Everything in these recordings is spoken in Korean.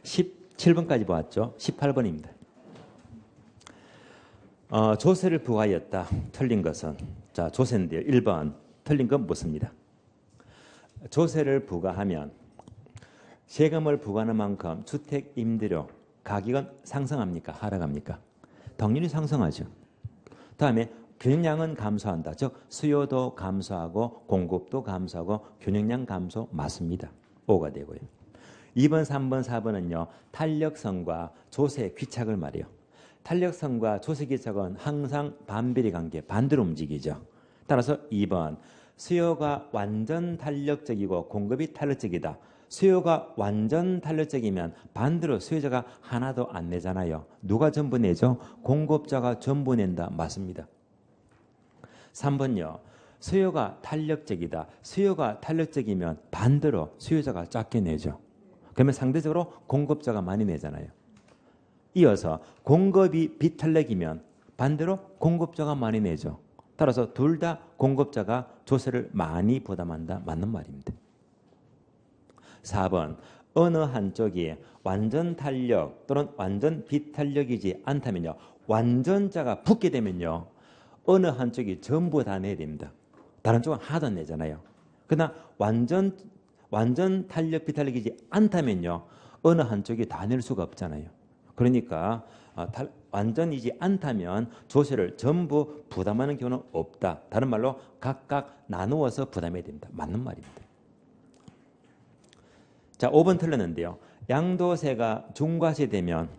17번까지 보았죠. 18번입니다. 조세를 부과하였다. 틀린 것은 자 조세인데요. 1번 틀린 건 묻습니다. 조세를 부과하면 세금을 부과하는 만큼 주택 임대료 가격은 상승합니까? 하락합니까? 당연히 상승하죠. 다음에 균형량은 감소한다. 즉 수요도 감소하고 공급도 감소하고 균형량 감소 맞습니다. 5가 되고요. 2번, 3번, 4번은요. 탄력성과 조세 귀착을 말해요. 탄력성과 조세 귀착은 항상 반비례 관계, 반대로 움직이죠. 따라서 2번 수요가 완전 탄력적이고 공급이 탄력적이다. 수요가 완전 탄력적이면 반대로 수요자가 하나도 안 내잖아요. 누가 전부 내죠? 공급자가 전부 낸다. 맞습니다. 3번요. 수요가 탄력적이다. 수요가 탄력적이면 반대로 수요자가 작게 내죠. 그러면 상대적으로 공급자가 많이 내잖아요. 이어서 공급이 비탄력이면 반대로 공급자가 많이 내죠. 따라서 둘 다 공급자가 조세를 많이 부담한다. 맞는 말입니다. 4번 어느 한쪽이 완전 탄력 또는 완전 비탄력이지 않다면요. 완전자가 붙게 되면요. 어느 한쪽이 전부 다 내야 됩니다. 다른 쪽은 하나도 안 내잖아요. 그러나 완전 탄력 비탄력이지 않다면요. 어느 한쪽이 다 낼 수가 없잖아요. 그러니까 완전이지 않다면 조세를 전부 부담하는 경우는 없다. 다른 말로 각각 나누어서 부담해야 됩니다. 맞는 말입니다. 자, 5번 틀렸는데요. 양도세가 중과세되면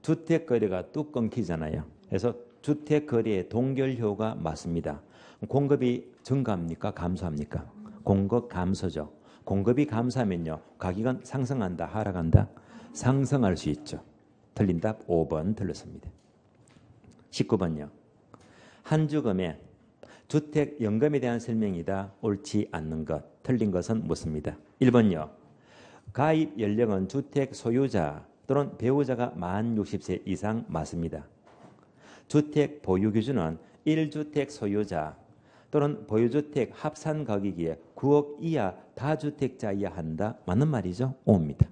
주택거래가 뚝 끊기잖아요. 그래서 주택거래의 동결효가 맞습니다. 공급이 증가합니까? 감소합니까? 공급 감소죠. 공급이 감소하면요. 가격은 상승한다, 하락한다? 상승할 수 있죠. 틀린 답 5번 틀렸습니다. 19번요. 한 주금에 주택연금에 대한 설명이다. 옳지 않는 것. 틀린 것은 묻습니다. 1번요. 가입 연령은 주택 소유자 또는 배우자가 만 60세 이상 맞습니다. 주택 보유 기준은 1주택 소유자 또는 보유주택 합산 가격이 9억 이하 다주택자여야 한다. 맞는 말이죠? O입니다.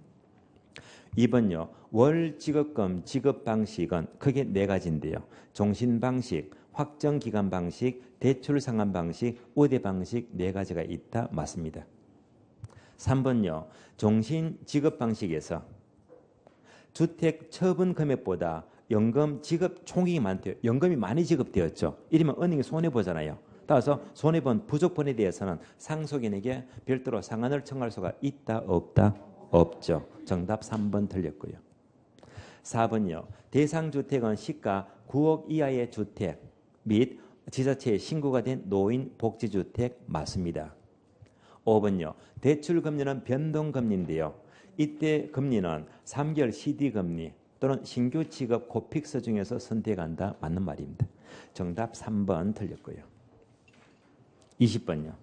2번요. 월 지급금 지급 방식은 크게 네 가지인데요. 종신 방식, 확정 기간 방식, 대출 상환 방식, 우대 방식 네 가지가 있다. 맞습니다. 3번요. 종신 지급 방식에서 주택 처분 금액보다 연금 지급 총액이 많대요. 연금이 많이 지급되었죠. 이러면 은행이 손해보잖아요. 따라서 손해본 부족분에 대해서는 상속인에게 별도로 상환을 청할 수가 있다, 없다? 없죠. 정답 3번 틀렸고요. 4번요. 대상주택은 시가 9억 이하의 주택 및 지자체에 신고가 된 노인 복지주택 맞습니다. 5번요. 대출금리는 변동금리인데요. 이때 금리는 3개월 CD금리 또는 신규 지급 고픽스 중에서 선택한다. 맞는 말입니다. 정답 3번 틀렸고요. 20번요.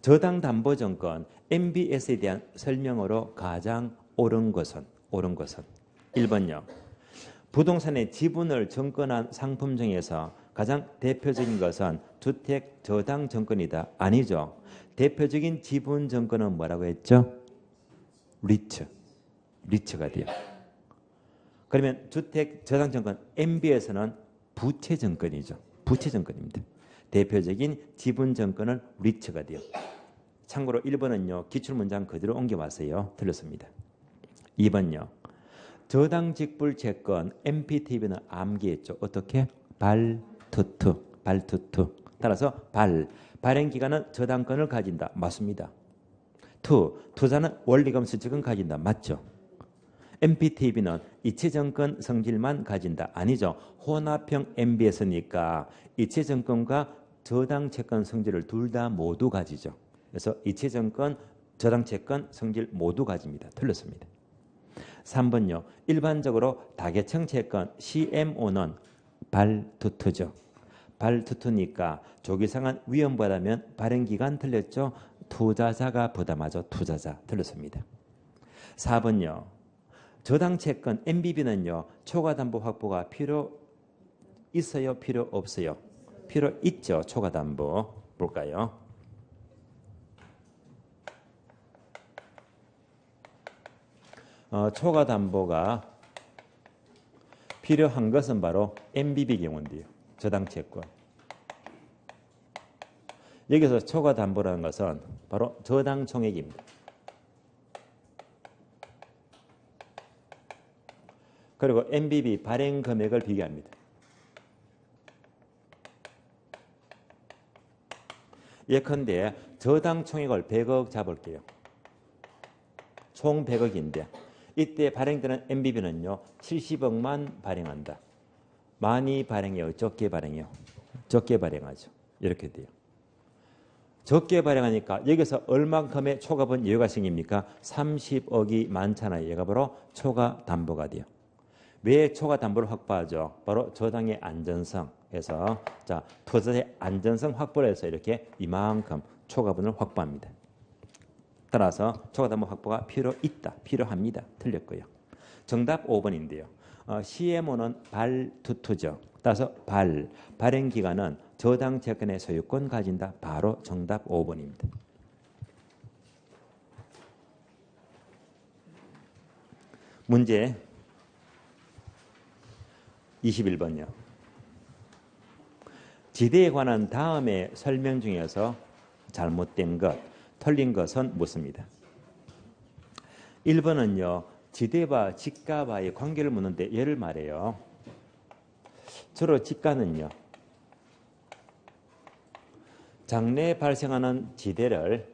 저당담보증권 MBS에 대한 설명으로 가장 옳은 것은 1번요. 부동산의 지분을 정권한 상품 중에서 가장 대표적인 것은 주택 저당증권이다. 아니죠. 대표적인 지분 정권은 뭐라고 했죠? 리츠가 돼요. 그러면 주택 저당증권 MBS는 부채증권이죠. 부채증권입니다. 대표적인 지분 정권은 리츠가 돼요. 참고로 1번은요. 기출문장 그대로 옮겨봤어요. 틀렸습니다. 2번요. 저당직불 채권 MPTV는 암기했죠. 어떻게? 발투투. 따라서 발행기간은 저당권을 가진다. 맞습니다. 투자는 원리금 수익은 가진다. 맞죠? MPTV는 이체증권 성질만 가진다. 아니죠. 혼합형 MBS니까 이체증권과 저당채권 성질을 둘 다 모두 가지죠. 그래서 이체증권, 저당채권 성질 모두 가집니다. 틀렸습니다. 3번요. 일반적으로 다계층 채권 CMO는 발투투죠. 발투투니까 조기상환 위험보다면 발행기간 틀렸죠. 투자자가 부담하죠. 투자자. 틀렸습니다. 4번요. 저당채권 MBB는요. 초과담보 확보가 필요 있어요? 필요 없어요? 필요 있죠. 초과담보. 볼까요? 초과 담보가 필요한 것은 바로 MBB 경우인데요. 저당 채권. 여기서 초과 담보라는 것은 바로 저당 총액입니다. 그리고 MBB 발행 금액을 비교합니다. 예컨대 저당 총액을 100억 잡을게요. 총 100억인데 이때 발행되는 MBB는요. 70억만 발행한다. 많이 발행해요? 적게 발행해요? 적게 발행하죠. 이렇게 돼요. 적게 발행하니까 여기서 얼만큼의 초과분 여유가 생깁니까? 30억이 많잖아요. 얘가 바로 초과 담보가 돼요. 왜 초과 담보를 확보하죠? 바로 저당의 안전성에서 자 투자의 안전성 확보를 해서 이렇게 이만큼 초과분을 확보합니다. 따라서 초과 담보 확보가 필요합니다. 틀렸고요. 정답 5번인데요. CMO는 발투투죠. 따라서 발행 기간은 저당 채권의 소유권 가진다. 바로 정답 5번입니다. 문제 21번요. 지대에 관한 다음의 설명 중에서 잘못된 것, 틀린 것은 묻습니다. 1번은요. 지대와 지가와의 관계를 묻는데 예를 말해요. 주로 지가는요. 장래에 발생하는 지대를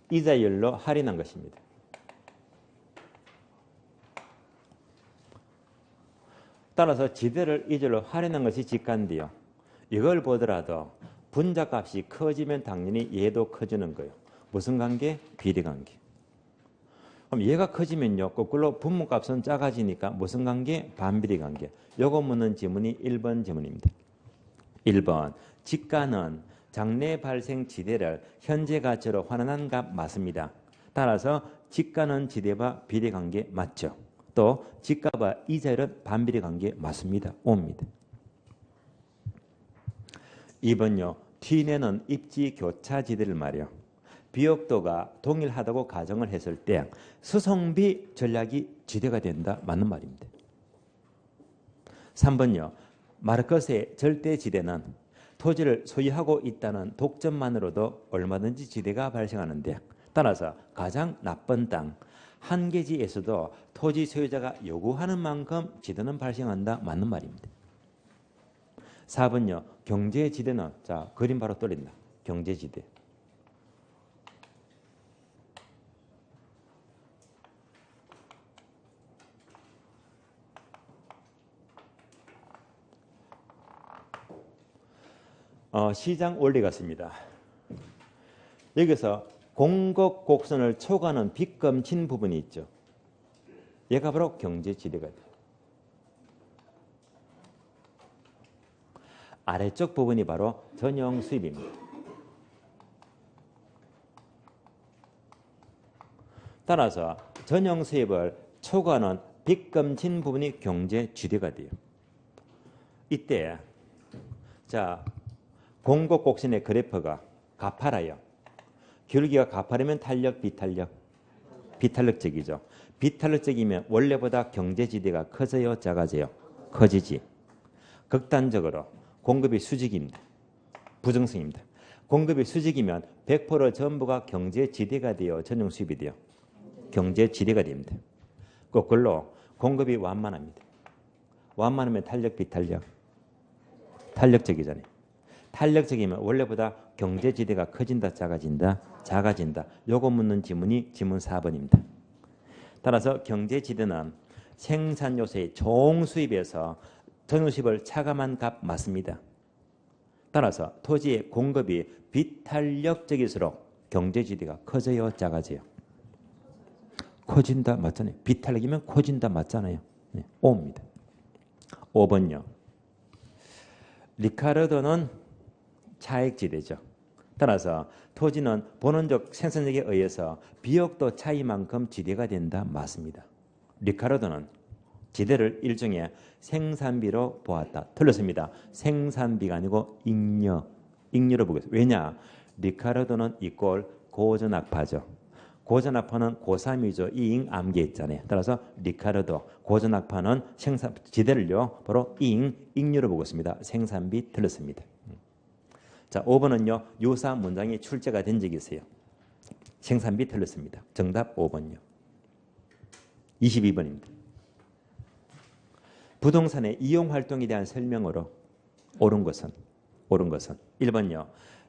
이자율로 할인한 것입니다. 따라서 지대를 이자율로 할인한 것이 지가인데요. 이걸 보더라도 분자값이 커지면 당연히 얘도 커지는 거예요. 무슨 관계? 비례관계. 그럼 얘가 커지면요. 거꾸로 분모값은 작아지니까 무슨 관계? 반비례관계. 요거 묻는 지문이 1번 지문입니다. 1번. 지가는 장래 발생 지대를 현재 가치로 환원한 값 맞습니다. 따라서 지가는 지대와 비례관계 맞죠. 또 지가와 이자율은 반비례관계 맞습니다. O입니다. 2번요. 뒤내는 입지 교차 지대를 말이요. 비옥도가 동일하다고 가정을 했을 때 수송비 전략이 지대가 된다. 맞는 말입니다. 3번요. 마르커스의 절대 지대는 토지를 소유하고 있다는 독점만으로도 얼마든지 지대가 발생하는데 따라서 가장 나쁜 땅 한 개지에서도 토지 소유자가 요구하는 만큼 지대는 발생한다. 맞는 말입니다. 4번요. 경제지대는 자 그림 바로 떨린다. 경제지대. 시장 원리 같습니다. 여기서 공급 곡선을 초과하는 빗금친 부분이 있죠. 얘가 바로 경제지대가 돼요. 아래쪽 부분이 바로 전용 수입입니다. 따라서 전용 수입을 초과하는 빗금친 부분이 경제지대가 돼요. 이때 자 공급 곡선의 그래프가 가파라요. 기울기가 가파르면 탄력, 비탄력? 비탄력적이죠. 비탄력적이면 원래보다 경제지대가 커져요, 작아져요? 커지지. 극단적으로 공급이 수직입니다. 부정성입니다. 공급이 수직이면 100% 전부가 경제지대가 돼요, 전용 수입이 돼요? 경제지대가 됩니다. 거꾸로 공급이 완만합니다. 완만하면 탄력, 비탄력? 탄력적이잖아요. 탄력적이면 원래보다 경제지대가 커진다, 작아진다? 작아진다. 요거 묻는 지문이 지문 4번입니다. 따라서 경제지대는 생산요소의 총수입에서 전후수입을 차감한 값 맞습니다. 따라서 토지의 공급이 비탄력적일수록 경제지대가 커져요, 작아져요? 커진다 맞잖아요. 비탄력이면 커진다 맞잖아요. 네, O입니다. 5번요. 리카르도는 차액지대죠. 따라서 토지는 본원적 생산력에 의해서 비옥도 차이만큼 지대가 된다. 맞습니다. 리카르도는 지대를 일종의 생산비로 보았다. 틀렸습니다. 생산비가 아니고 잉여로 보겠습니다. 왜냐? 리카르도는 이꼴 고전악파죠. 고전학파는 고3이죠. 이잉 암기 있잖아요. 따라서 리카르도 고전학파는 생산 지대를요. 바로 이잉 잉유로 보고 있습니다. 생산비 틀렸습니다. 자, 5번은요. 유사한 문장이 출제가 된 적이 있어요. 생산비 틀렸습니다. 정답 5번요. 22번입니다. 부동산의 이용 활동에 대한 설명으로 옳은 것은 1번요.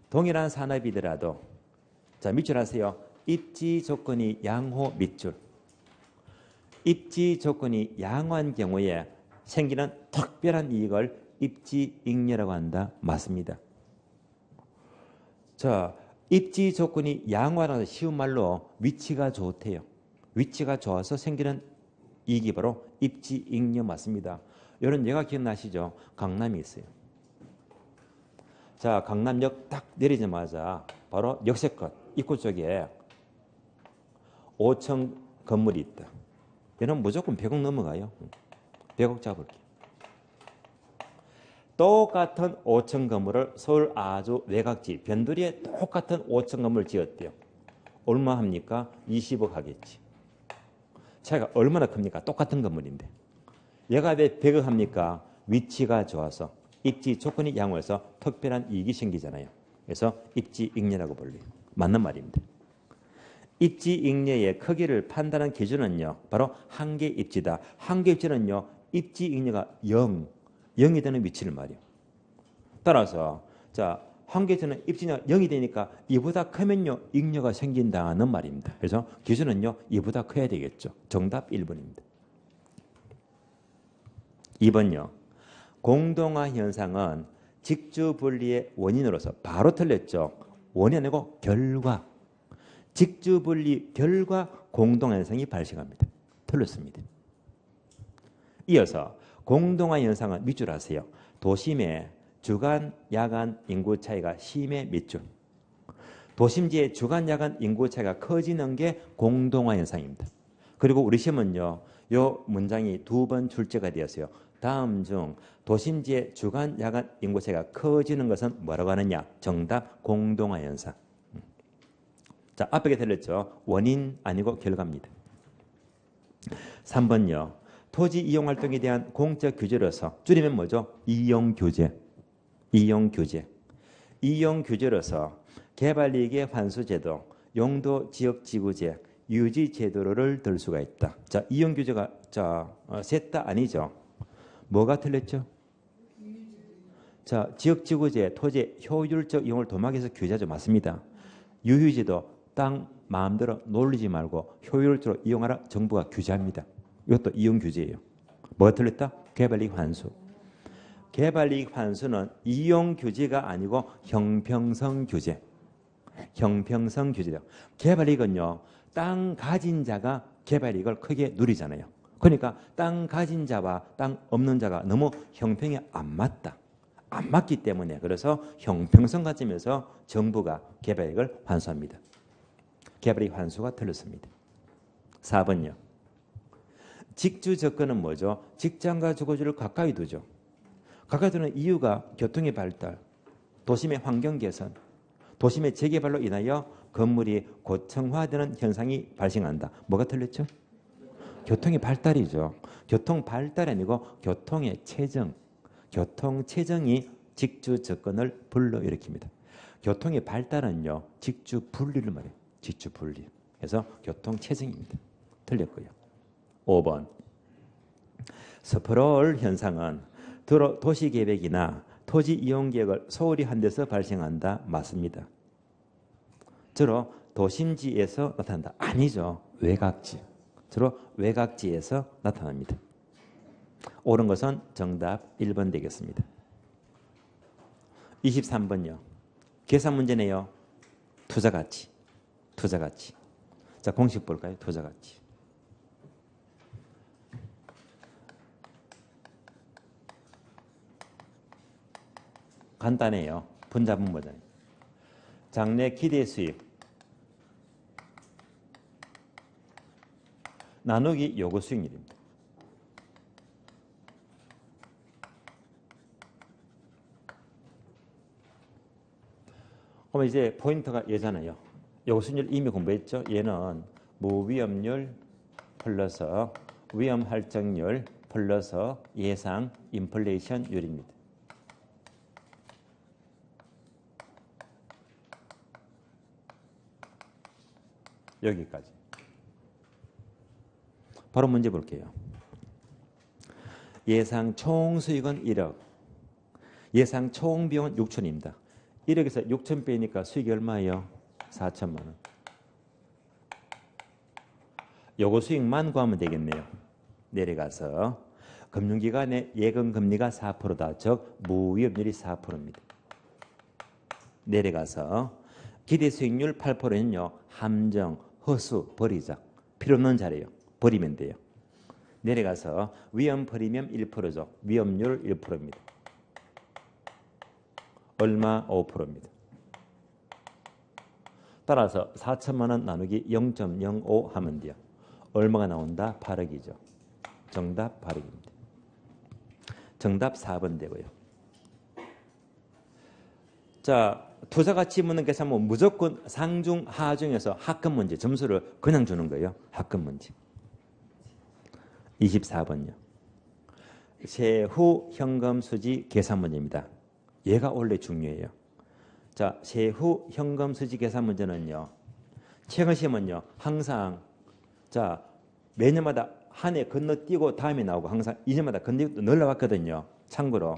동일한 산업이더라도 자, 밑줄 하세요. 입지 조건이 양호 밑줄. 입지 조건이 양호한 경우에 생기는 특별한 이익을 입지 잉여라고 한다. 맞습니다. 자, 입지 조건이 양호하다는 쉬운 말로 위치가 좋대요. 위치가 좋아서 생기는 이익이 바로 입지 잉여 맞습니다. 이런 예가 기억나시죠? 강남이 있어요. 자, 강남역 딱 내리자마자 바로 역세권 입구 쪽에 5층 건물이 있다. 얘는 무조건 100억 넘어가요. 100억 잡을게요. 똑같은 5층 건물을 서울 아주 외곽지 변두리에 똑같은 5층 건물을 지었대요. 얼마 합니까? 20억 하겠지. 차이가 얼마나 큽니까? 똑같은 건물인데. 얘가 왜 100억 합니까? 위치가 좋아서 입지 조건이 양호해서 특별한 이익이 생기잖아요. 그래서 입지 잉여라고 불려요. 맞는 말입니다. 입지 잉여의 크기를 판단하는 기준은요. 바로 한계 입지다. 한계 입지는요. 입지 잉여가 0이 되는 위치를 말이에요. 따라서 자, 한계 입지는 입지가 0이 되니까 이보다 크면요. 잉여가 생긴다는 말입니다. 그래서 기준은요. 이보다 커야 되겠죠. 정답 1번입니다. 2번요. 공동화 현상은 직주 분리의 원인으로서 바로 틀렸죠. 원이 아니고 결과. 직주 분리 결과 공동화 현상이 발생합니다. 틀렸습니다. 이어서 공동화 현상은 밑줄 하세요. 도심의 주간, 야간 인구 차이가 심해 밑줄. 도심지의 주간, 야간 인구 차이가 커지는 게 공동화 현상입니다. 그리고 우리 시험은요. 이 문장이 2번 출제가 되었어요. 다음 중 도심지의 주간, 야간 인구 차이가 커지는 것은 뭐라고 하느냐? 정답 공동화 현상. 자, 앞에 들렸죠? 원인 아니고 결과입니다. 3번요. 토지 이용 활동에 대한 공적 규제로서 줄이면 뭐죠? 이용 규제. 이용 규제. 이용 규제로서 개발이익의 환수 제도, 용도 지역 지구제, 유지 제도를 들 수가 있다. 자, 이용 규제가 셋 다 아니죠. 뭐가 틀렸죠? 자, 지역 지구제, 토지 효율적 이용을 도막에서 규제하죠. 맞습니다. 유유지도 땅 마음대로 놀리지 말고 효율적으로 이용하라 정부가 규제합니다. 이것도 이용 규제예요. 뭐가 틀렸다? 개발이익 환수. 개발이익 환수는 이용 규제가 아니고 형평성 규제. 형평성 규제다. 개발이익은요. 땅 가진 자가 개발이익을 크게 누리잖아요. 그러니까 땅 가진 자와 땅 없는 자가 너무 형평이 안 맞다. 안 맞기 때문에 그래서 형평성 관점에서 정부가 개발이익을 환수합니다. 개발이익 환수가 틀렸습니다. 4번요. 직주 접근은 뭐죠? 직장과 주거지를 가까이 두죠. 가까이 두는 이유가 교통의 발달, 도심의 환경 개선, 도심의 재개발로 인하여 건물이 고층화되는 현상이 발생한다. 뭐가 틀렸죠? 교통의 발달이죠. 교통 발달이 아니고 교통의 체증. 교통 체증이 직주 접근을 불러일으킵니다. 교통의 발달은요. 직주 분리를 말해요. 직주 분리. 그래서 교통 체증입니다. 틀렸고요. 5번. 스프롤 현상은 도시계획이나 토지 이용 계획을 소홀히 한 데서 발생한다. 맞습니다. 주로 도심지에서 나타난다. 아니죠. 외곽지. 주로 외곽지에서 나타납니다. 옳은 것은 정답 1번 되겠습니다. 23번요. 계산 문제네요. 투자가치. 투자가치. 자, 공식 볼까요? 투자가치. 간단해요. 분자분 버전. 장래 기대 수입 나누기 요구 수익률입니다. 그럼 이제 포인트가 얘잖아요. 요거 수익률 이미 공부했죠. 얘는 무위험률 플러스 위험 할증률 플러스 예상 인플레이션율입니다. 여기까지. 바로 문제 볼게요. 예상 총 수익은 1억. 예상 총 비용은 6천입니다. 1억에서 6천 빼니까 수익이 얼마예요? 4천만 원. 요거 수익만 구하면 되겠네요. 내려가서 금융기관의 예금금리가 4%다. 즉 무위험률이 4%입니다. 내려가서 기대수익률 8%는요. 함정, 허수, 버리자. 필요 없는 자리예요. 버리면 돼요. 내려가서 위험 프리미엄 1%죠. 위험률 1%입니다. 얼마? 5%입니다. 따라서 4천만 원 나누기 0.05 하면 돼요. 얼마가 나온다? 8억이죠. 정답 8억입니다. 정답 4번 되고요. 자, 투자가치 묻는 계산은 무조건 상중, 하중에서 합급 문제 점수를 그냥 주는 거예요. 합급 문제. 24번요. 세후 현금 수지 계산 문제입니다. 얘가 원래 중요해요. 자, 세후 현금 수지 계산 문제는요. 최근 시험은요. 항상 자, 매년마다 한 해 건너뛰고 다음에 나오고 항상 2년마다 건너뛰고 늘어왔거든요. 참고로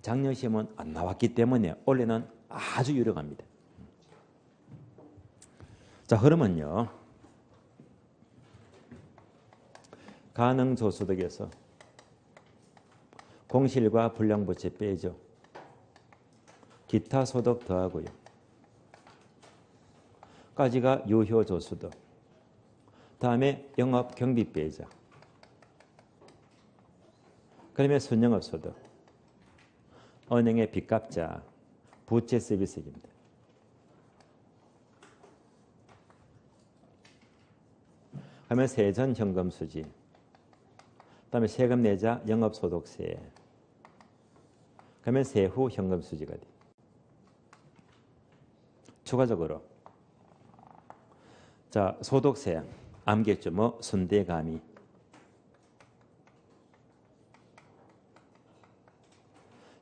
작년 시험은 안 나왔기 때문에 올해는 아주 유력합니다. 자, 흐름은요. 가능조소득에서 공실과 불량부채 빼죠. 기타 소득 더하고요. 까지가 유효조소득. 다음에 영업경비 빼자. 그러면 순영업소득. 은행의 빚값자. 부채 서비스입니다. 그러면 세전 현금 수지. 그다음에 세금 내자 영업소득세. 그러면 세후 현금 수지가 돼. 추가적으로 자, 소득세 암겠죠. 뭐 순대감이.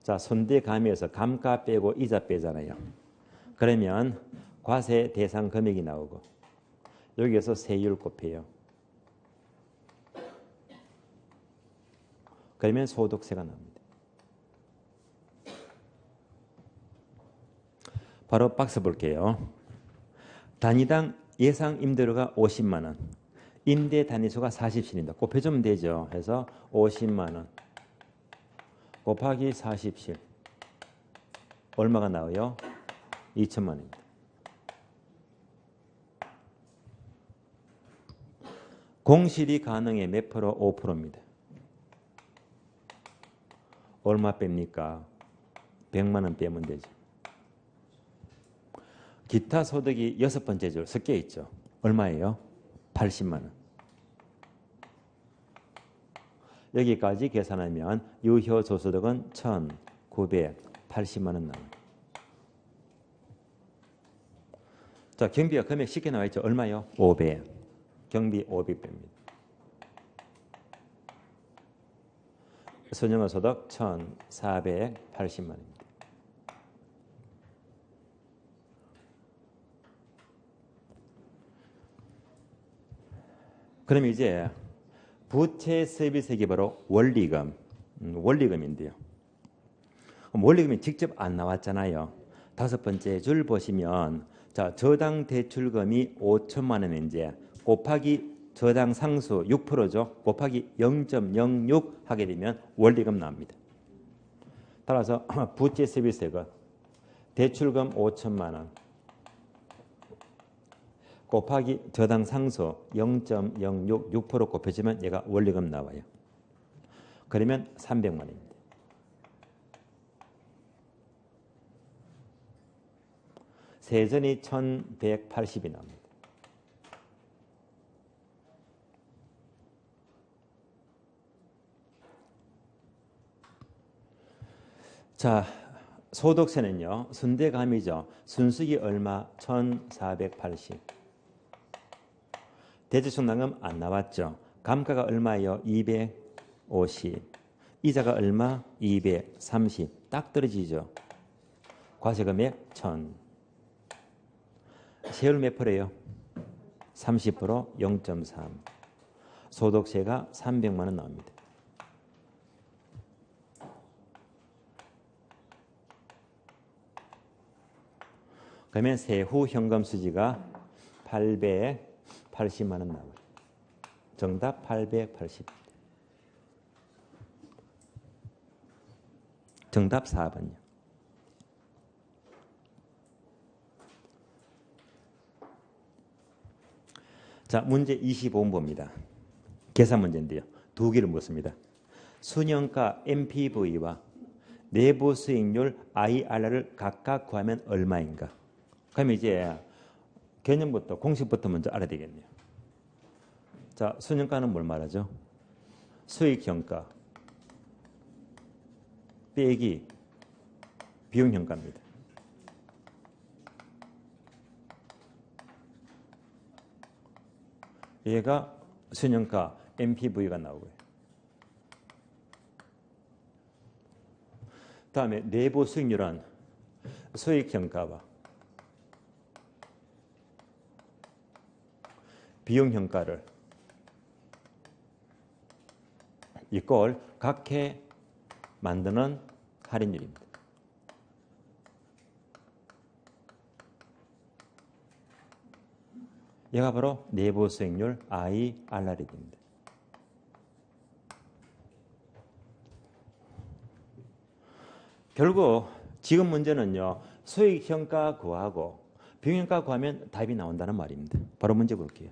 자, 순대감에서 감가 빼고 이자 빼잖아요. 그러면 과세 대상 금액이 나오고 여기에서 세율 곱해요. 그러면 소득세가 나옵니다. 바로 박스 볼게요. 단위당 예상 임대료가 50만 원. 임대 단위수가 40실입니다. 곱해주면 되죠. 그래서 50만 원 곱하기 40실. 얼마가 나와요? 2천만 원입니다. 공실이 가능해 몇 프로? 5%입니다. 얼마 뺍니까? 100만 원 빼면 되죠. 기타 소득이 6번째 줄 섞여 있죠. 얼마예요? 80만 원. 여기까지 계산하면 유효조소득은 1,980만 원 나옵니다. 자, 경비가 금액 쉽게 나와 있죠. 얼마요? 500. 경비 500배입니다. 순영업소득 1,480만 원입니다. 그럼 이제 부채 서비스액이 바로 원리금, 원리금인데요. 원리금이 직접 안 나왔잖아요. 5번째 줄 보시면 자, 저당 대출금이 5천만 원인데 곱하기 저당 상수 6%죠. 곱하기 0.06 하게 되면 원리금 나옵니다. 따라서 부채 서비스액은 대출금 5천만 원 곱하기 저당 상수 0.06 6% 곱해주면 얘가 원리금 나와요. 그러면 300만 원입니다. 세전이 1,180이 나옵니다. 자, 소득세는요. 순대감이죠. 순수익이 얼마? 1480. 대지중납금 안 나왔죠. 감가가 얼마예요? 250. 이자가 얼마? 230. 딱 떨어지죠. 과세금액 1000. 세율 몇 프로예요? 30%, 0.3. 소득세가 300만 원 나옵니다. 그러면 세후 현금 수지가 880만 원 나와요. 정답 880. 정답 4번이요. 자, 문제 25번 봅니다. 계산 문제인데요. 두 개를 묻습니다. 순영가 MPV와 내부 수익률 IRR을 각각 구하면 얼마인가? 그럼 이제 개념부터 공식부터 먼저 알아야 되겠네요. 자, 순영가는 뭘 말하죠? 수익형가 빼기 비용형가입니다. 얘가 순영가 MPV가 나오고요. 다음에 내부 수익률은 수익형가와 비용형가를 이꼴 각해 만드는 할인율입니다. 얘가 바로 내부 수익률 IRR입니다. 결국 지금 문제는요. 수익형가 구하고 비용형가 구하면 답이 나온다는 말입니다. 바로 문제 볼게요.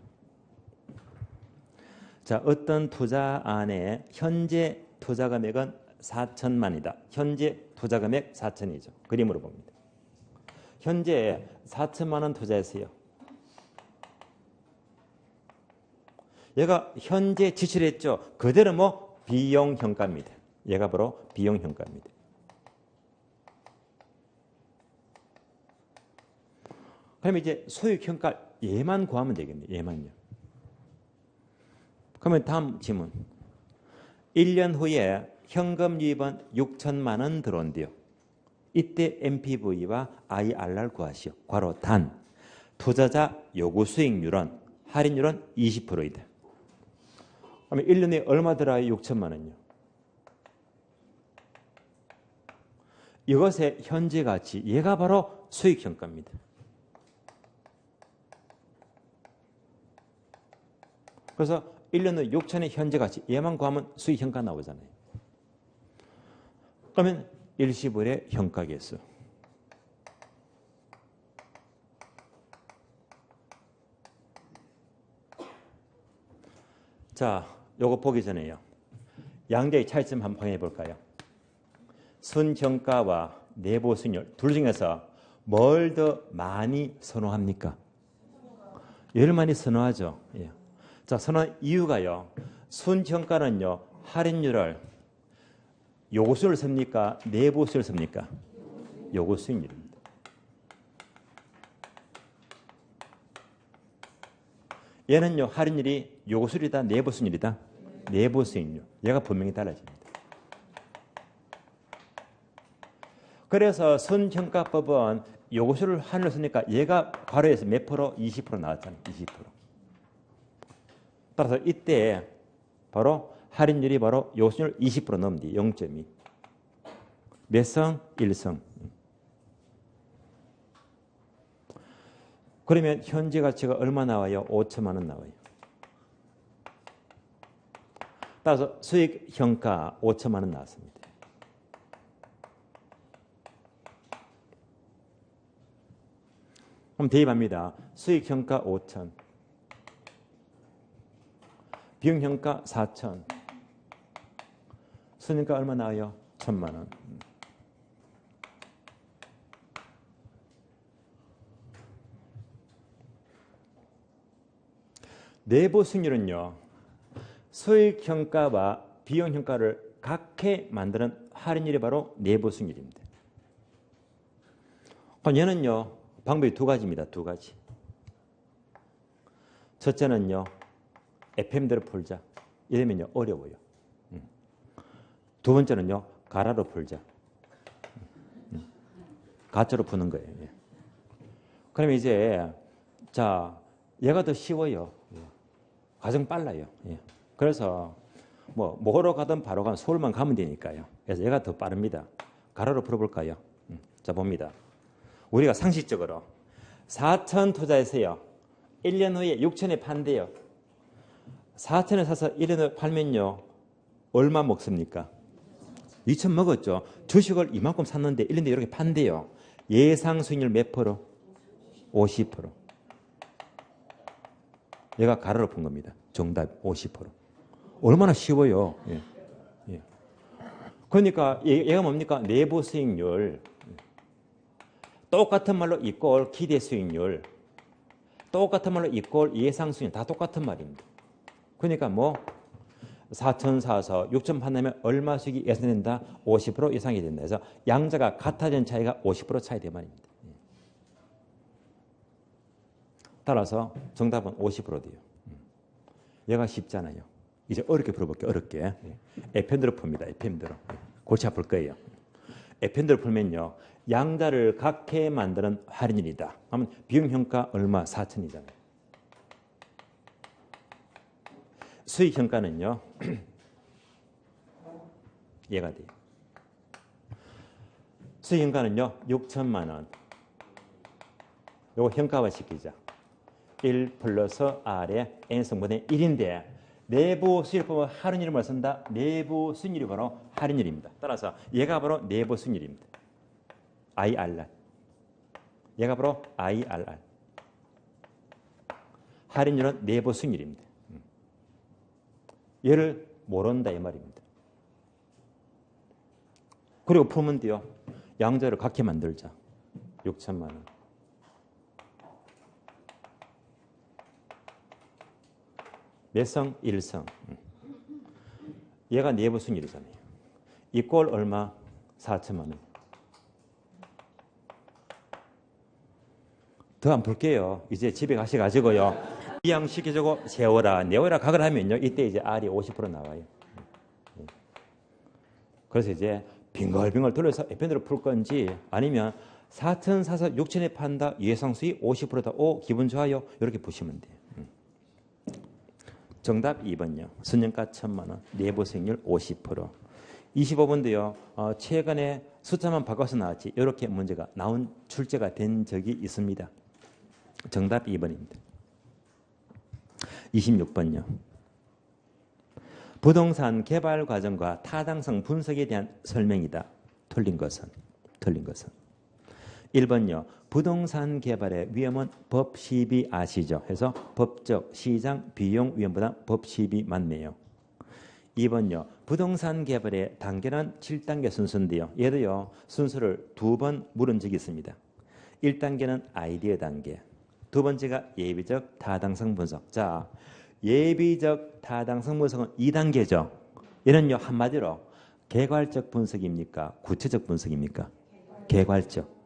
자, 어떤 투자안에 현재 투자 금액은 4천만이다. 현재 투자 금액 4천이죠. 그림으로 봅니다. 현재 4천만 원 투자했어요. 얘가 현재 지출을 했죠. 그대로 뭐 비용형가입니다. 얘가 바로 비용형가입니다. 그럼 이제 수익형가 얘만 구하면 되겠네요. 얘만요. 그러면 다음 질문. 1년 후에 현금 유입은 6천만 원 들어온대요. 이때 MPV와 IRR 구하시오. 괄호 단. 투자자 요구 수익률은 할인율은 20%이다. 그러면 1년에 얼마 들어와요? 6천만 원요. 이것의 현재 가치, 얘가 바로 수익형가입니다. 그래서 1년에 6천의 현재 가치, 얘만 구하면 수익형가 나오잖아요. 그러면 일시불의 형가계수. 자, 요거 보기 전에요. 양자의 차이점 한번 확인해 볼까요? 순형가와 내부 수익률 둘 중에서 뭘 더 많이 선호합니까? 얘를 많이 선호하죠. 예. 자, 선호한 이유가요. 순형가는요. 할인율을 요구수를 씁니까? 내부수를 씁니까? 요구 수익률입니다. 얘는요. 할인율이 요구수율이다, 내부수익률이다? 내부수익률. 얘가 분명히 달라집니다. 그래서 순형가법은 요구수를 할인율 쓰니까 얘가 괄호에서 몇 프로? 20% 나왔잖아요. 20%. 따라서 이때 바로 할인율이 바로 요구수율 20% 넘는데 0.2. 몇 성? 1성. 그러면 현재 가치가 얼마 나와요? 5천만 원 나와요. 따라서 수익형가 5천만 원 나왔습니다. 그럼 대입합니다. 수익형가 5천. 비용형가 4천. 순형가 얼마 나와요? 1,000만 원. 내부 수익률은요. 수익형가와 비용형가를 각해 만드는 할인율이 바로 내부 수익률입니다. 그럼 얘는요, 방법이 두 가지입니다. 두 가지. 첫째는요, FM대로 풀자. 이러면요, 어려워요. 두 번째는요, 가라로 풀자. 가짜로 푸는 거예요. 예. 그럼 이제, 자, 얘가 더 쉬워요. 예. 과정 빨라요. 예. 그래서, 뭐로 가든 바로 가면 서울만 가면 되니까요. 그래서 얘가 더 빠릅니다. 가로로 풀어볼까요? 자, 봅니다. 우리가 상식적으로 4천 투자해서요. 1년 후에 6천에 판대요. 4천에 사서 1년 후에 팔면요. 얼마 먹습니까? 2천 먹었죠. 주식을 이만큼 샀는데 1년 뒤에 이렇게 판대요. 예상 수익률 몇 프로? 50%. 얘가 가로로 푼 겁니다. 정답 50%. 얼마나 쉬워요. 예. 예. 그러니까 얘가 뭡니까? 내부 수익률. 똑같은 말로 이꼴 기대 수익률. 똑같은 말로 이꼴 예상 수익률. 다 똑같은 말입니다. 그러니까 4천 사서 6천 판다면 얼마 수익이 예상된다? 50% 예상이 된다. 그래서 양자가 같아진 차이가 50% 차이 된 말입니다. 따라서 정답은 50% 돼요. 얘가 쉽잖아요. 이제 어렵게 풀어볼게요. 어렵게. 에펜드로 풉니다. 에펜드로. 골치 아플 거예요. 에펜드로 풀면요. 양자를 같게 만드는 할인율이다. 하면 비용평가 얼마? 4천이잖아요. 수익평가는요. 얘가 돼요. 수익평가는요. 6천만 원. 요거 평가화 시키자. 1 플러스 R의 N승분의 1인데 내부 수익률 보면 할인율을 쓴다. 내부 수익률이 바로 할인율입니다. 따라서 얘가 바로 내부 수익률입니다. IRR. 얘가 바로 IRR. 할인율은 내부 수익률입니다. 얘를 모른다 이 말입니다. 그리고 풀면 돼요. 양자를 같게 만들자. 6천만 원. 몇 성? 1성. 얘가 내부 수익률이잖아요. 이꼴 얼마? 4천만 원. 더 안 풀게요. 이제 집에 가셔가지고요. 이양시켜주고 세워라, 내워라 각을 하면요. 이때 이제 R이 50% 나와요. 그래서 이제 빙글빙글 돌려서 에펜드로 풀 건지 아니면 4천 사서 6천에 판다. 예상 수익 50%다. 오, 기분 좋아요. 이렇게 보시면 돼요. 정답 2번요. 순년가 1,000만 원, 내부 수익률 50%. 25번도요. 최근에 숫자만 바꿔서 나왔지. 이렇게 문제가 나온 출제가 된 적이 있습니다. 정답 2번입니다. 26번요. 부동산 개발 과정과 타당성 분석에 대한 설명이다. 틀린 것은. 1번요. 부동산 개발의 위험은 법 10이 아시죠? 해서 법적, 시장, 비용 위험보다 법 10이 맞네요. 2번요. 부동산 개발의 단계는 7단계 순서인데요. 얘도요. 순서를 2번 물은 적이 있습니다. 1단계는 아이디어 단계. 두 번째가 예비적 타당성 분석. 자, 예비적 타당성 분석은 2단계죠. 얘는요. 한마디로 개괄적 분석입니까? 구체적 분석입니까? 개괄적.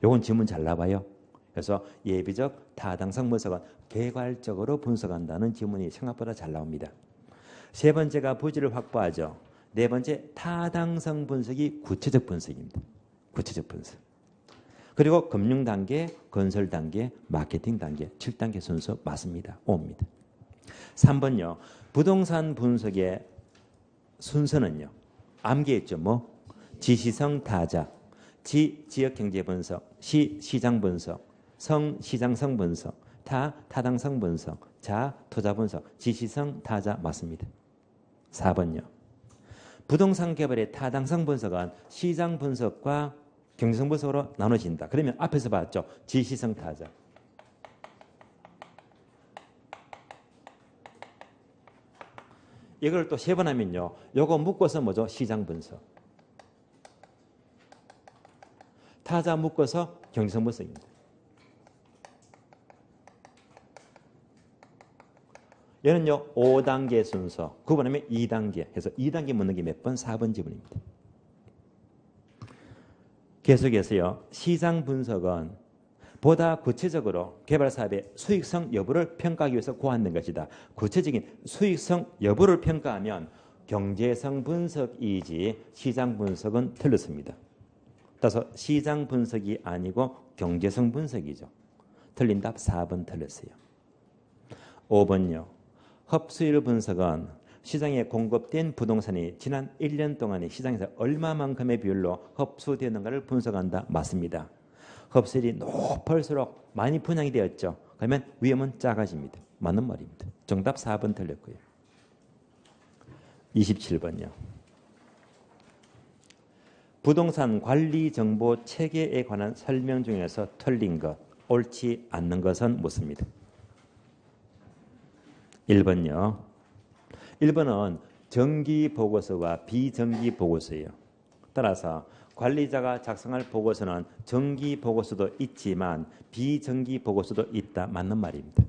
요건 질문 잘 나와요. 그래서 예비적 타당성 분석은 개괄적으로 분석한다는 질문이 생각보다 잘 나옵니다. 세 번째가 부지를 확보하죠. 네 번째 타당성 분석이 구체적 분석입니다. 구체적 분석. 그리고 금융 단계, 건설 단계, 마케팅 단계, 7단계 순서 맞습니다. 5입니다. 3번요. 부동산 분석의 순서는요. 암기했죠. 지시성 타자, 지 지역경제 분석, 시 시장 분석, 성 시장성 분석, 타 타당성 분석, 자 투자 분석, 지시성 타자 맞습니다. 4번요. 부동산 개발의 타당성 분석은 시장 분석과 경제성 분석으로 나눠진다. 그러면 앞에서 봤죠. 지시성 타자. 이걸 또 세 번 하면요. 요거 묶어서 뭐죠? 시장 분석. 타자 묶어서 경제성 분석입니다. 얘는요. 5단계 순서. 구분하면 2단계. 해서 2단계 묻는 게 몇 번? 4번 지문입니다. 계속해서요. 시장 분석은 보다 구체적으로 개발 사업의 수익성 여부를 평가하기 위해서 고안된 것이다. 구체적인 수익성 여부를 평가하면 경제성 분석이지 시장 분석은 틀렸습니다. 따라서 시장 분석이 아니고 경제성 분석이죠. 틀린 답 4번 틀렸어요. 5번요. 흡수율 분석은 시장에 공급된 부동산이 지난 1년 동안에 시장에서 얼마만큼의 비율로 흡수되는가를 분석한다. 맞습니다. 흡수율이 높을수록 많이 분양이 되었죠. 그러면 위험은 작아집니다. 맞는 말입니다. 정답 4번 틀렸고요. 27번요. 부동산 관리 정보 체계에 관한 설명 중에서 틀린 것, 옳지 않는 것은 묻습니다. 1번요. 1번은 정기 보고서와 비정기 보고서예요. 따라서 관리자가 작성할 보고서는 정기 보고서도 있지만 비정기 보고서도 있다. 맞는 말입니다.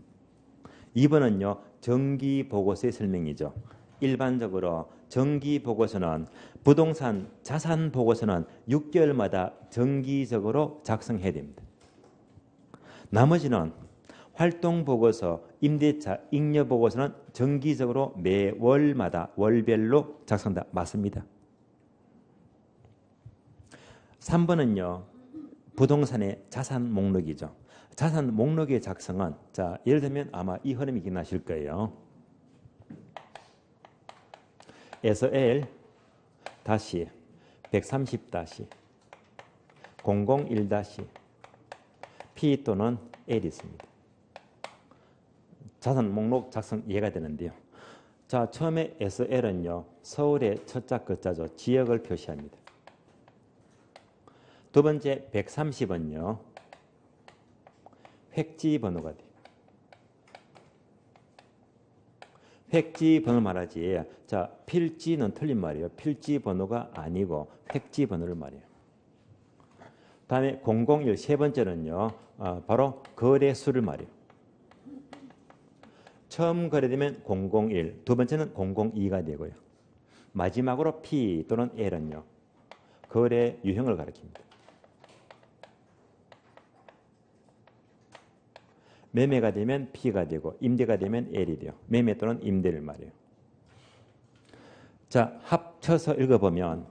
2번은요. 정기 보고서의 설명이죠. 일반적으로 정기 보고서는 부동산 자산 보고서는 6개월마다 정기적으로 작성해야 됩니다. 나머지는 활동 보고서, 임대차, 잉여 보고서는 정기적으로 매월마다 월별로 작성한다. 맞습니다. 3번은요. 부동산의 자산 목록이죠. 자산 목록의 작성은 예를 들면 아마 이 흐름이 기억나실 거예요. 에서 L 다시 130 다시 001 다시 P 또는 L이 있습니다. 자산 목록 작성 이해가 되는데요. 처음에 에서 L은요. 서울의 첫자 끝자죠. 지역을 표시합니다. 두 번째 130은요. 획지 번호가 돼요. 획지 번호 말하지. 필지는 틀린 말이에요. 필지 번호가 아니고 획지 번호를 말해요. 다음에 001 세 번째는요. 바로 거래수를 말해요. 처음 거래되면 001, 두 번째는 002가 되고요. 마지막으로 P 또는 L은요. 거래 유형을 가리킵니다. 매매가 되면 P가 되고 임대가 되면 L이 돼요. 매매 또는 임대를 말해요. 합쳐서 읽어보면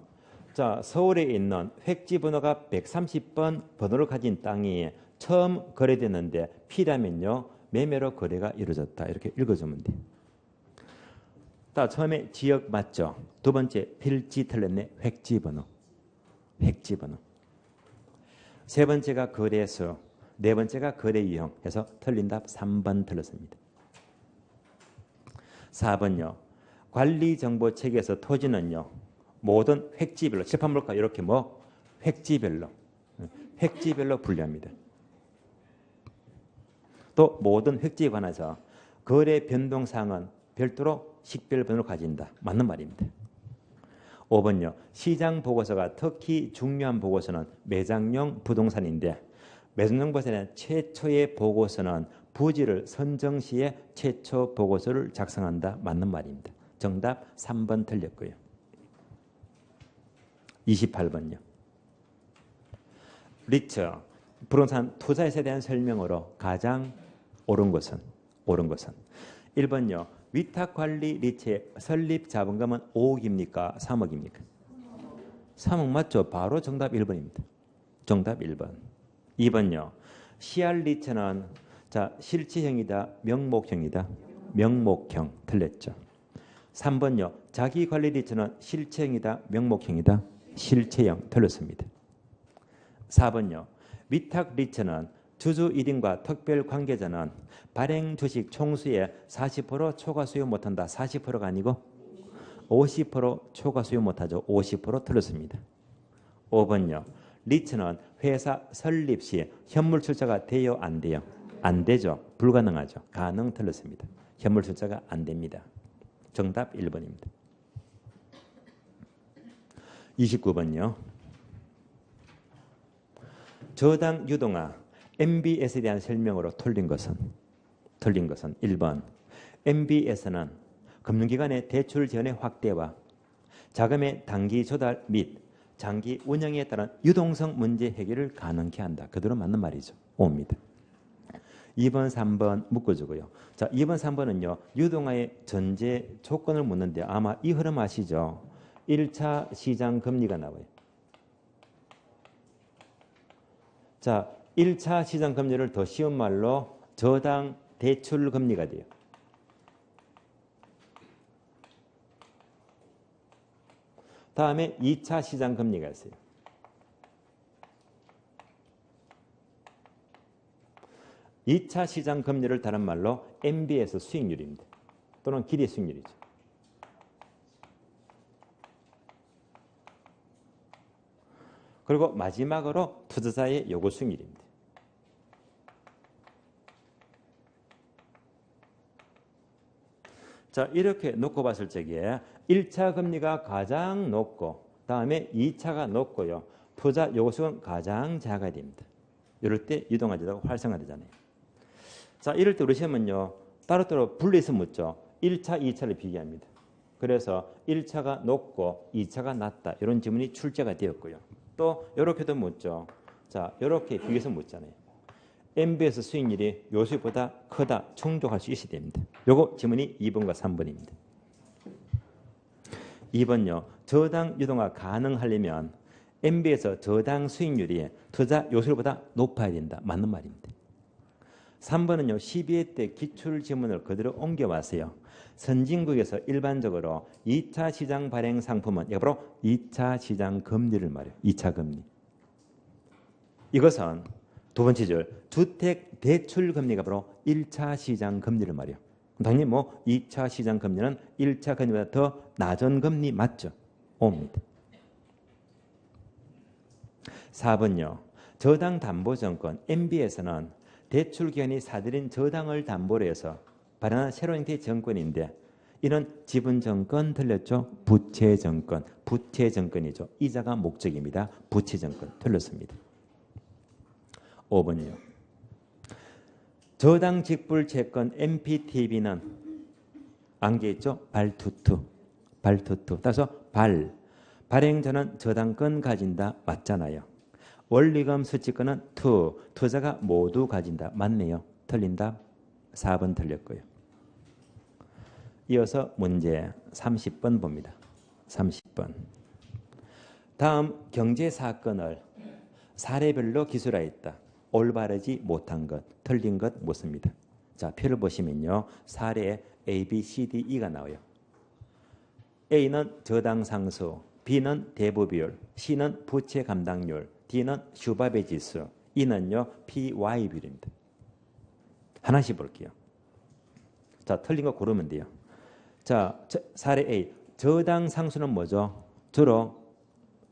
서울에 있는 획지 번호가 130번 번호를 가진 땅이 처음 거래됐는데 P라면요. 매매로 거래가 이루어졌다. 이렇게 읽어주면 돼요. 처음에 지역 맞죠? 두 번째 필지 틀렸네. 획지 번호. 획지 번호. 세 번째가 거래수. 네 번째가 거래 유형 해서 틀린 답 3번 틀렸습니다. 4번요. 관리정보체계에서 토지는요. 모든 획지별로 칠판물가 이렇게 획지별로 분류합니다. 또 모든 획지에 관해서 거래 변동사항은 별도로 식별 번호를 가진다. 맞는 말입니다. 5번요. 시장 보고서가 특히 중요한 보고서는 매장용 부동산인데 매장용 부동산의 최초의 보고서는 부지를 선정 시에 최초 보고서를 작성한다. 맞는 말입니다. 정답 3번 틀렸고요. 28번요. 리처 부동산 투자에 대한 설명으로 가장 옳은 것은 1번요. 위탁관리 리처의 설립 자본금은 5억입니까? 3억입니까? 3억 맞죠? 바로 정답 1번입니다. 정답 1번. 2번요. CR 리처는 실체형이다, 명목형이다. 명목형 틀렸죠. 3번요. 자기관리 리처는 실체형이다, 명목형이다. 실체형 틀렸습니다. 4번요. 위탁 리처는 주주 1인과 특별 관계자는 발행 주식 총수의 40% 초과 수요 못한다. 40%가 아니고 50% 초과 수요 못하죠. 50% 틀렸습니다. 5번요. 리처는 회사 설립 시 현물 출자가 돼요? 안 돼요? 안 되죠. 불가능하죠. 가능 틀렸습니다. 현물 출자가 안 됩니다. 정답 1번입니다. 29번요. 저당 유동화 MBS에 대한 설명으로 틀린 것은 1번. MBS는 금융기관의 대출 지원의 확대와 자금의 단기 조달 및 장기 운영에 따른 유동성 문제 해결을 가능케 한다. 그대로 맞는 말이죠. 5입니다. 2번, 3번 묶어주고요. 자, 2번, 3번은요. 유동화의 전제 조건을 묻는데 아마 이 흐름 아시죠? 1차 시장 금리가 나와요. 자, 1차 시장 금리를 더 쉬운 말로 저당 대출 금리가 돼요. 다음에 2차 시장 금리가 있어요. 이 차 시장 금리를 다른 말로 MBS 수익률입니다. 또는 기대 수익률이죠. 그리고 마지막으로 투자자의 요구 수익률입니다. 자, 이렇게 놓고 봤을 적에 1차 금리가 가장 높고 다음에 2차가 높고요. 투자 요구수는 가장 작아야 됩니다. 이럴 때 유동화제도가 활성화되잖아요. 자, 이럴 때 우리 시험은요. 따로따로 분리해서 묻죠. 1차, 2차를 비교합니다. 그래서 1차가 높고 2차가 낮다. 이런 지문이 출제가 되었고요. 또 이렇게도 묻죠. 자, 이렇게 비교해서 묻잖아요. MBS 수익률이 요수익보다 크다. 충족할 수 있어야 됩니다. 요거 지문이 2번과 3번입니다. 2번요. 저당 유동화 가능하려면 MB에서 저당 수익률이 투자 요소보다 높아야 된다. 맞는 말입니다. 3번은요. 12회 때 기출지문을 그대로 옮겨왔어요. 선진국에서 일반적으로 2차 시장 발행 상품은 바로 2차 시장 금리를 말해요. 2차 금리. 이것은 두 번째 줄 주택 대출 금리가 바로 1차 시장 금리를 말해요. 당연히 2차 시장 금리는 1차 금리보다 더 낮은 금리 맞죠? 5입니다. 4번요. 저당 담보증권 MB에서는 대출기관이 사들인 저당을 담보로 해서 발행한 새로운 형태의 정권인데 이는 지분정권 틀렸죠? 부채정권. 부채정권이죠. 이자가 목적입니다. 부채정권 틀렸습니다. 5번이요. 저당 직불 채권 MPTV는 안개있죠? 발투투. 발투투. 따라서 발행자는 저당권 가진다. 맞잖아요. 원리금 수취권은 투자가 모두 가진다. 맞네요. 틀린다. 4번 틀렸고요. 이어서 문제 30번 봅니다. 30번. 다음 경제사건을 사례별로 기술하였다. 올바르지 못한 것, 틀린 것 묻습니다. 자, 표를 보시면요. 사례 A, B, C, D, E가 나와요. A는 저당 상수, B는 대부 비율, C는 부채 감당률, D는 슈바베 지수, E는요. PY 비율입니다. 하나씩 볼게요. 자, 틀린 거 고르면 돼요. 자, 사례 A. 저당 상수는 뭐죠? 주로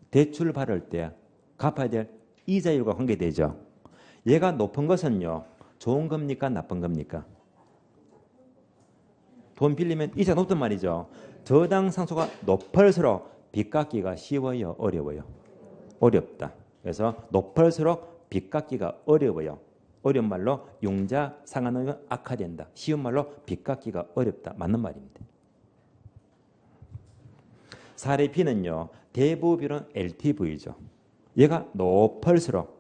대출 받을 때 갚아야 될 이자율과 관계되죠. 얘가 높은 것은요. 좋은 겁니까? 나쁜 겁니까? 돈 빌리면 이자가 높단 말이죠. 저당 상수가 높을수록 빚 갚기가 쉬워요? 어려워요? 어렵다. 그래서 높을수록 빚 갚기가 어려워요. 어려운 말로 융자 상환은 악화된다. 쉬운 말로 빚 갚기가 어렵다. 맞는 말입니다. 사례 B는요. 대부비율은 LTV죠. 얘가 높을수록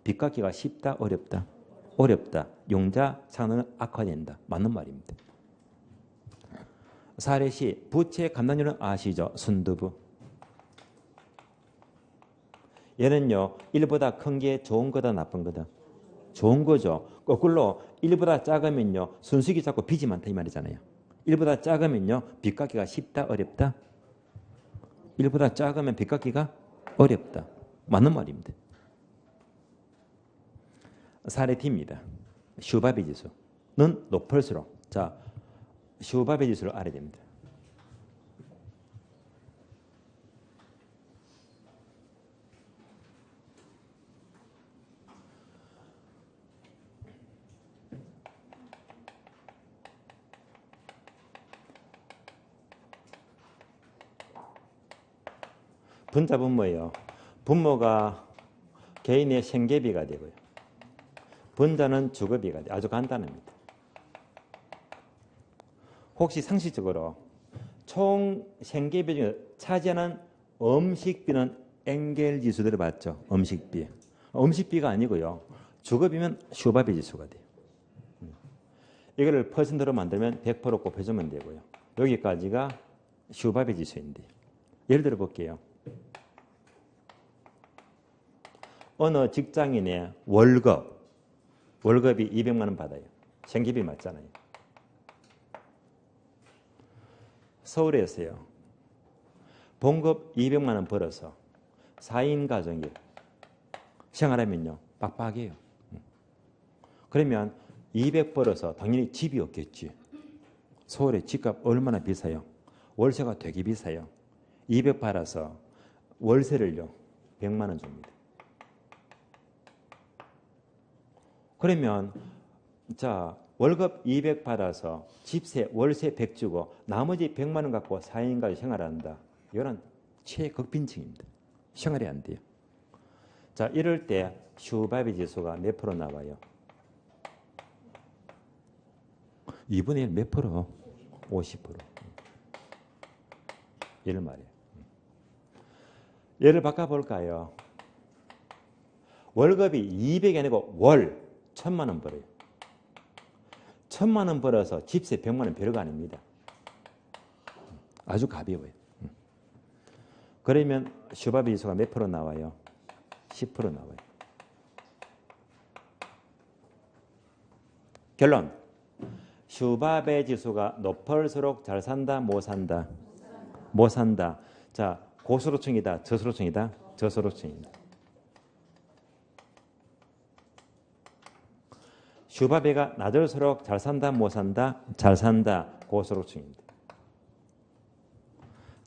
빚 갚기가 쉽다. 어렵다. 어렵다. 융자 상환은 악화된다. 맞는 말입니다. 사례 C. 부채 감당률은 아시죠? 순두부. 얘는요. 1보다 큰 게 좋은 거다 나쁜 거다? 좋은 거죠. 거꾸로 1보다 작으면요. 순수익이 작고 빚이 많다 이 말이잖아요. 1보다 작으면요. 빚 갚기가 쉽다 어렵다? 1보다 작으면 빚 갚기가 어렵다. 맞는 말입니다. 사례 D입니다. 슈바베 지수는 높을수록 자 슈바베 지수를 알아야 됩니다. 분자 분모예요. 분모가 개인의 생계비가 되고요. 분자는 주거비가 돼요. 아주 간단합니다. 혹시 상식적으로 총 생계비 중에 차지하는 음식비는 엥겔 지수 들어봤죠? 음식비. 음식비가 아니고요. 주거비면 슈바베 지수가 돼요. 이거를 퍼센트로 만들면 100% 곱해주면 되고요. 여기까지가 슈바베 지수인데 예를 들어 볼게요. 어느 직장인의 월급이 200만 원 받아요. 생계비 맞잖아요. 서울에서요. 봉급 200만 원 벌어서 4인 가정이 생활하면요. 빡빡해요. 그러면 200 벌어서 당연히 집이 없겠지. 서울에 집값 얼마나 비싸요? 월세가 되게 비싸요. 200 팔아서 월세를요. 100만 원 줍니다. 그러면 자 월급 200 받아서 집세 월세 100 주고 나머지 100만 원 갖고 4인까지 생활한다. 이거는 최극빈층입니다. 생활이 안 돼요. 자 이럴 때 슈바베 지수가 몇 프로 나와요? 2분의 1 몇 프로? 50%. 이를 말이에요. 예를 바꿔볼까요? 월급이 200이 아니고 월 1000만 원 벌어요. 1000만 원 벌어서 집세 100만 원 별거 아닙니다. 아주 가벼워요. 그러면 슈바베 지수가 몇 프로 나와요? 10% 나와요. 결론. 슈바베 지수가 높을수록 잘 산다, 못 산다? 못 산다. 자, 고소득층이다, 저소득층이다? 저소득층입니다. 슈바베가 낮을수록 잘 산다, 못 산다? 잘 산다, 고소득층입니다.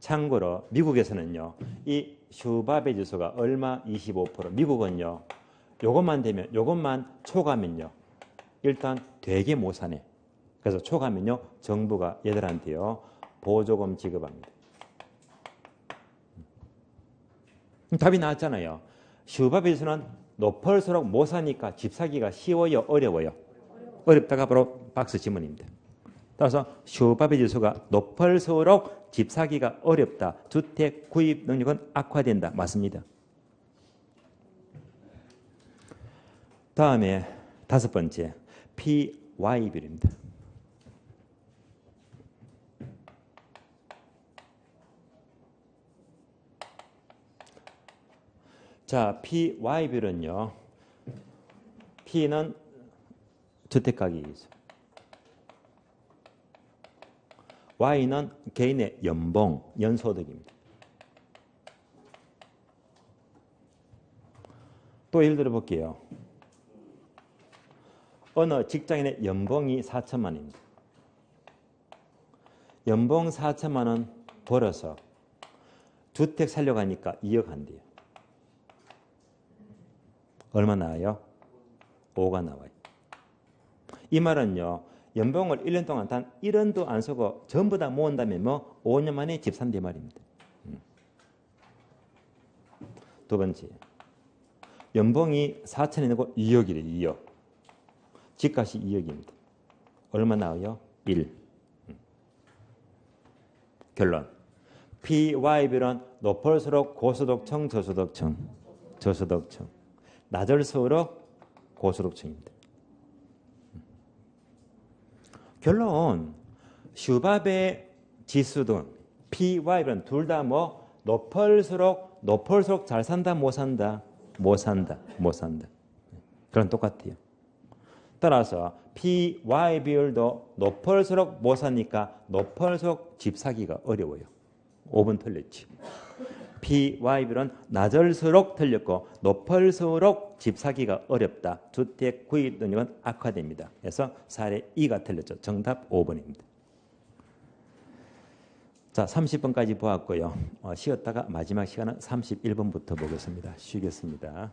참고로 미국에서는요. 이 슈바베 지수가 얼마? 25%. 미국은요. 요것만 되면, 요것만 초과하면요. 일단 되게 못 사네. 그래서 초과하면요. 정부가 얘들한테요. 보조금 지급합니다. 답이 나왔잖아요. 슈바베 지수는 높을수록 못 사니까 집 사기가 쉬워요, 어려워요? 어렵다가 바로 박스 지문입니다. 따라서 슈바베 지수가 높을수록 집 사기가 어렵다. 주택 구입 능력은 악화된다. 맞습니다. 다음에 5번째 PY 비율입니다. 자, PY 비율은요. P는 주택가격이죠. Y는 개인의 연봉, 연소득입니다. 또 예를 들어 볼게요. 어느 직장인의 연봉이 4천만 원입니다. 연봉 4천만 원 벌어서 주택 살려고 하니까 2억 한대요. 얼마 나와요? 5가 나와요. 이 말은요. 연봉을 1년 동안 단 1원도 안 쓰고 전부 다 모은다면 뭐 5년 만에 집 산대 말입니다. 두 번째. 연봉이 4천이고 2억이래. 2억. 집값이 2억입니다. 얼마 나와요? 1. 결론. PY비율은 높을수록 고소득층, 저소득층. 저소득층. 낮을수록 고소득층입니다. 결론. 슈바베 지수 등 PY비율은 둘 다 뭐 높을수록 잘 산다, 못 산다? 못 산다, 못 산다. 그런 똑같아요. 따라서 PY 비율도 높을수록 못 사니까 높을수록 집 사기가 어려워요. 5번 틀렸지. PY 비율은 낮을수록 틀렸고 높을수록 집 사기가 어렵다. 주택 구입 능력은 악화됩니다. 그래서 사례 2가 틀렸죠. 정답 5번입니다. 자, 30번까지 보았고요. 쉬었다가 마지막 시간은 31번부터 보겠습니다. 쉬겠습니다.